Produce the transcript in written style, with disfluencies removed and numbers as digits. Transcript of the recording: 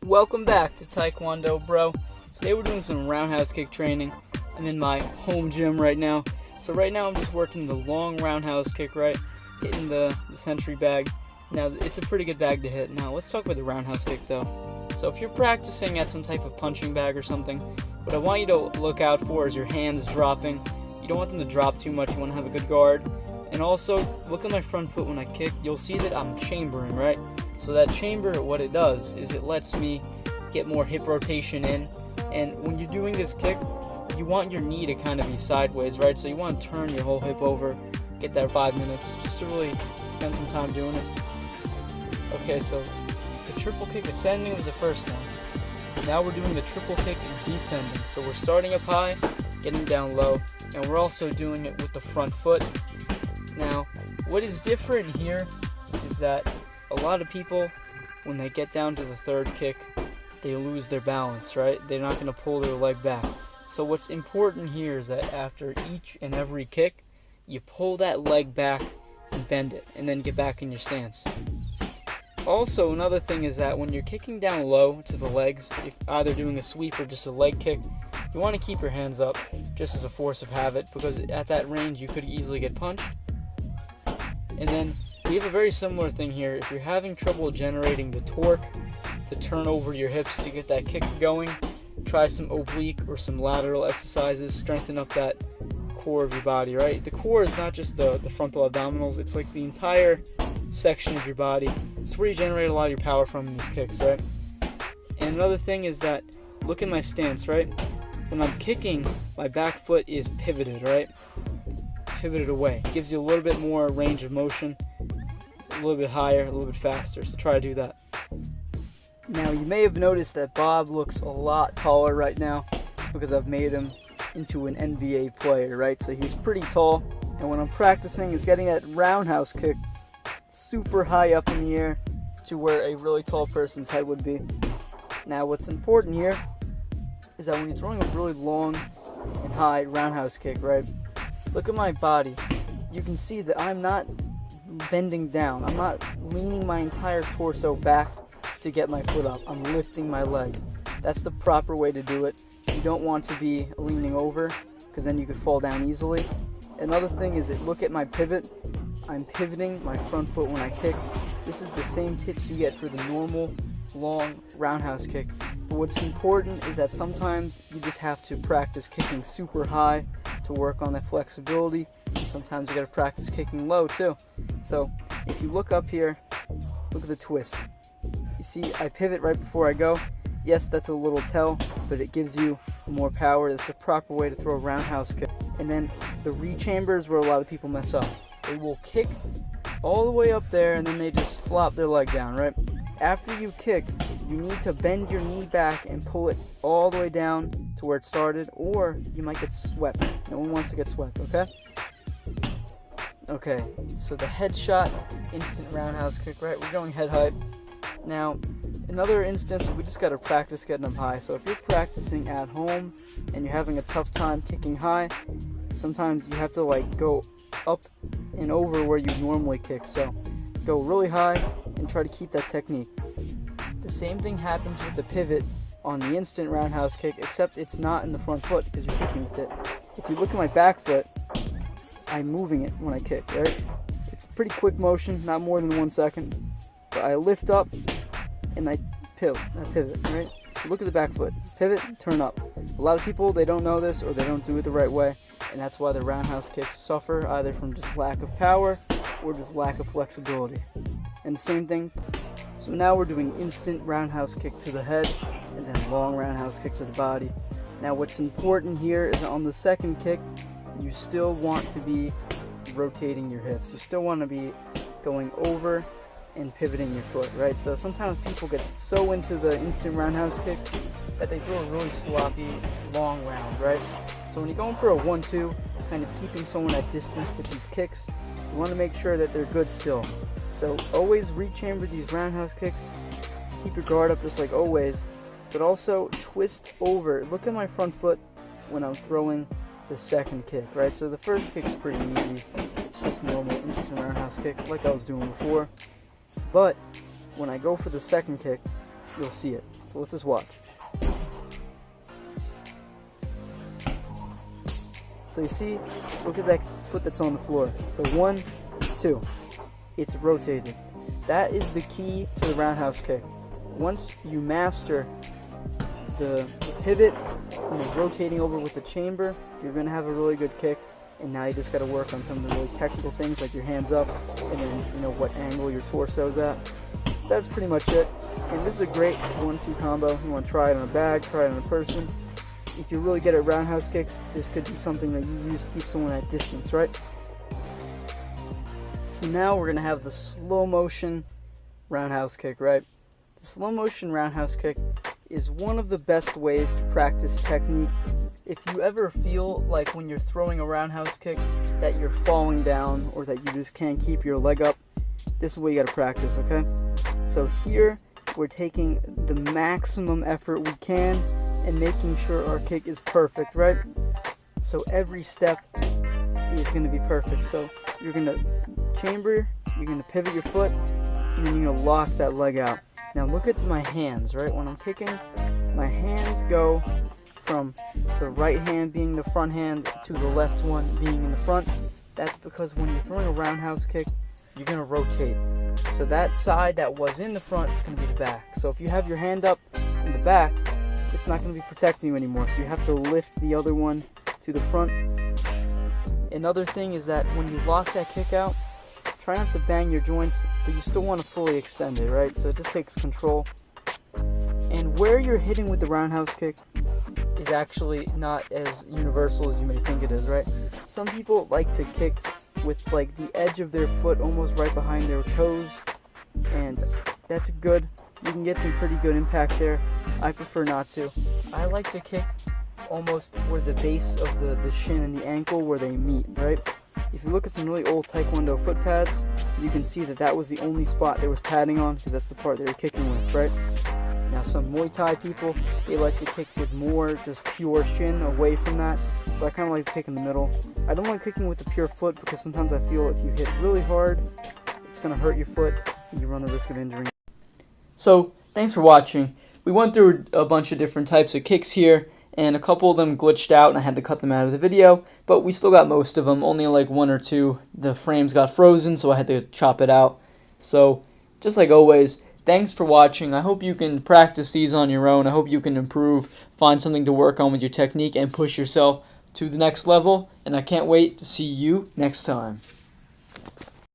Welcome back to Taekwondo, bro. Today we're doing some roundhouse kick training. I'm in my home gym right now. So right now I'm just working the long roundhouse kick, right? Hitting the century bag. Now it's a pretty good bag to hit. Now let's talk about the roundhouse kick though. So if you're practicing at some type of punching bag or something, what I want you to look out for is your hands dropping. You don't want them to drop too much. You want to have a good guard. And also, look at my front foot when I kick. You'll see that I'm chambering, right? So that chamber, what it does is it lets me get more hip rotation in. And when you're doing this kick, you want your knee to kind of be sideways, right? So you want to turn your whole hip over, get that 5 minutes, just to really spend some time doing it. Okay, so the triple kick ascending was the first one. Now we're doing the triple kick descending. So we're starting up high, getting down low, and we're also doing it with the front foot. Now, what is different here is that a lot of people, when they get down to the third kick, they lose their balance, right? They're not going to pull their leg back. So what's important here is that after each and every kick, you pull that leg back and bend it, and then get back in your stance. Also, another thing is that when you're kicking down low to the legs, if either doing a sweep or just a leg kick, you want to keep your hands up just as a force of habit, because at that range you could easily get punched. And then we have a very similar thing here. If you're having trouble generating the torque to turn over your hips to get that kick going, try some oblique or some lateral exercises. Strengthen up that core of your body, right? The core is not just the frontal abdominals. It's like the entire section of your body. It's where you generate a lot of your power from in these kicks, right? And another thing is that, look at my stance, right? When I'm kicking, my back foot is pivoted, right? Pivoted away. It gives you a little bit more range of motion, a little bit higher, a little bit faster, so try to do that. Now you may have noticed that Bob looks a lot taller right now because I've made him into an NBA player, right? So he's pretty tall, and when I'm practicing is getting that roundhouse kick super high up in the air to where a really tall person's head would be. Now what's important here is that when you're throwing a really long and high roundhouse kick, right? Look at my body. You can see that I'm not bending down. I'm not leaning my entire torso back to get my foot up. I'm lifting my leg. That's the proper way to do it. You don't want to be leaning over, because then you could fall down easily. Another thing is that, look at my pivot. I'm pivoting my front foot when I kick. This is the same tips you get for the normal long roundhouse kick. But what's important is that sometimes you just have to practice kicking super high to work on that flexibility. Sometimes you gotta practice kicking low too. So if you look up here, look at the twist. You see I pivot right before I go. Yes, that's a little tell, but it gives you more power. That's the proper way to throw a roundhouse kick. And then the rechamber is where a lot of people mess up. They will kick all the way up there and then they just flop their leg down, right? After you kick, you need to bend your knee back and pull it all the way down to where it started, or you might get swept. No one wants to get swept, okay? Okay, so the headshot, instant roundhouse kick, right? We're going head height. Now, another instance, we just got to practice getting them high. So if you're practicing at home and you're having a tough time kicking high, sometimes you have to like go up and over where you normally kick. So go really high and try to keep that technique. The same thing happens with the pivot on the instant roundhouse kick, except it's not in the front foot because you're kicking with it. If you look at my back foot, I'm moving it when I kick, right? It's a pretty quick motion, not more than 1 second. But I lift up and I pivot, right? So look at the back foot. Pivot, turn up. A lot of people, they don't know this or they don't do it the right way, and that's why the roundhouse kicks suffer either from just lack of power or just lack of flexibility. And the same thing. So now we're doing instant roundhouse kick to the head and then long roundhouse kick to the body. Now what's important here is on the second kick, you still want to be rotating your hips. You still want to be going over and pivoting your foot, right? So sometimes people get so into the instant roundhouse kick that they throw a really sloppy long round, right? So when you're going for a 1-2, kind of keeping someone at distance with these kicks, you want to make sure that they're good still. So always rechamber these roundhouse kicks. Keep your guard up just like always, but also twist over. Look at my front foot when I'm throwing the second kick, right? So the first kick's pretty easy. It's just a normal instant roundhouse kick like I was doing before. But when I go for the second kick, you'll see it. So let's just watch. So you see, look at that foot that's on the floor. So 1, 2, it's rotated. That is the key to the roundhouse kick. Once you master the pivot and rotating over with the chamber, you're going to have a really good kick. And now you just got to work on some of the really technical things like your hands up and then what angle your torso's at. So that's pretty much it. And this is a great 1-2 combo. You want to try it on a bag, try it on a person. If you're really good at roundhouse kicks, this could be something that you use to keep someone at distance, right? So now we're going to have the slow motion roundhouse kick, right? The slow motion roundhouse kick is one of the best ways to practice technique. If you ever feel like when you're throwing a roundhouse kick that you're falling down or that you just can't keep your leg up, this is what you got to practice, okay? So here we're taking the maximum effort we can and making sure our kick is perfect, right? So every step is going to be perfect. So you're going to chamber, you're going to pivot your foot, and then you're going to lock that leg out. Now look at my hands, right? When I'm kicking, my hands go from the right hand being the front hand to the left one being in the front. That's because when you're throwing a roundhouse kick, you're going to rotate. So that side that was in the front is going to be the back. So if you have your hand up in the back, it's not going to be protecting you anymore. So you have to lift the other one to the front. Another thing is that when you lock that kick out, try not to bang your joints, but you still want to fully extend it, right? So it just takes control. And where you're hitting with the roundhouse kick is actually not as universal as you may think it is, right? Some people like to kick with like the edge of their foot almost right behind their toes, and that's good. You can get some pretty good impact there. I prefer not to. I like to kick almost where the base of the shin and the ankle where they meet, right? If you look at some really old Taekwondo foot pads, you can see that that was the only spot there was padding on because that's the part they were kicking with, right? Now some Muay Thai people, they like to kick with more just pure shin away from that, so I kind of like to kick in the middle. I don't like kicking with the pure foot because sometimes I feel if you hit really hard, it's going to hurt your foot and you run the risk of injury. So, thanks for watching. We went through a bunch of different types of kicks here, and a couple of them glitched out and I had to cut them out of the video, but we still got most of them. Only like 1 or 2, the frames got frozen, so I had to chop it out. So, just like always, thanks for watching. I hope you can practice these on your own. I hope you can improve, find something to work on with your technique, and push yourself to the next level. And I can't wait to see you next time.